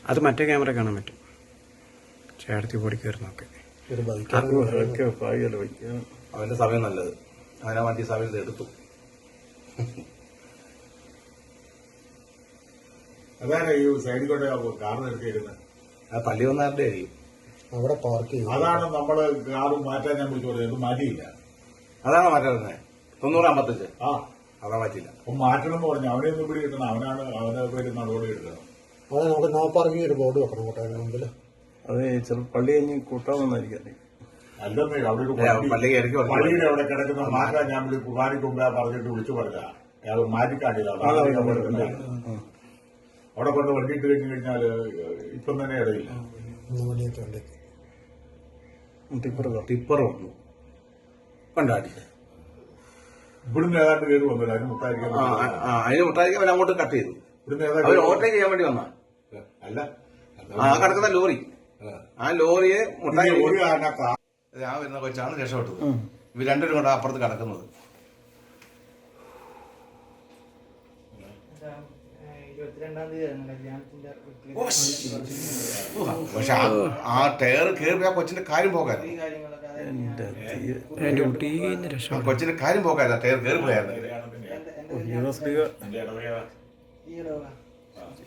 അത് മറ്റേ ക്യാമറ കാണാൻ പറ്റും. ചേട്ടത്തി പൊടി കയറുന്നൊക്കെ അവന്റെ സമയം നല്ലത്. അവനാ വണ്ടി സമയത്ത് എടുത്തു. അതാണ് ഈ സൈഡിൽ കൂടെ കാർ നിർത്തിയിരുന്നത്. ആ പള്ളി വന്നാരുടെ ആയിരിക്കും അവിടെ പാർക്ക് ചെയ്യും. അതാണ് നമ്മള് കാറ് മാറ്റാൻ ഞാൻ വിളിച്ചു പറഞ്ഞത്. മാറ്റിയില്ല. അതാണ് മാറ്റുന്നത്. 955. ആ അതാ മാറ്റിയില്ല. അപ്പൊ മാറ്റണം എന്ന് പറഞ്ഞു. അവനെ ഒന്നും പിടി കിട്ടണം. അവനെ പേര് നടപടി എടുക്കണം. അത് നമുക്ക് നോ പാർക്കിംഗ് ഒരു ബോർഡ് വെക്കണം കോട്ടയം മുമ്പിൽ. അത് ചില പള്ളി കഴിഞ്ഞ് കൂട്ടാമെന്നായിരിക്കും. അല്ലെന്നേ അവിടെ ഒരു പള്ളിയുടെ അവിടെ കിടക്കുന്ന മാറ്റാൻ ഞാൻ കുമാരിക്ക് മുമ്പേ പറഞ്ഞിട്ട് വിളിച്ചു പറഞ്ഞ അത് മാറ്റിക്കാണില്ല. അവിടെ കൊണ്ട് വണ്ടി ഇട്ട് കഴിഞ്ഞു കഴിഞ്ഞാല് ഇപ്പം തന്നെ ഇടയില്ല. ടിപ്പർ വന്നു കണ്ടാടി. ഇവിടുന്ന് ഏതാണ്ട് കയറി വന്നില്ല. അതിന് മുട്ടായിരിക്കും. അതിന് മുട്ടായിരിക്കും. അവൻ അങ്ങോട്ട് കട്ട് ചെയ്തു. അവർ ഓവർടേക്ക് ചെയ്യാൻ വേണ്ടി വന്ന അല്ല ആ കിടക്കുന്ന ലോറി. ആ ലോറിയെ മുട്ടായി ഒരു ഞാൻ വരുന്ന കൊച്ചാണ് രക്ഷപ്പെട്ടത്. ഇവർ രണ്ടുപേരും കൊണ്ട് അപ്പുറത്ത് കിടക്കുന്നത്. പക്ഷെ ആ ടയർ കയറി ആ കൊച്ചിന്റെ കാര്യം പോകാൻ കൊച്ചിന്റെ കാര്യം പോകാൻ ടയർ കയറി പോയായിരുന്നു.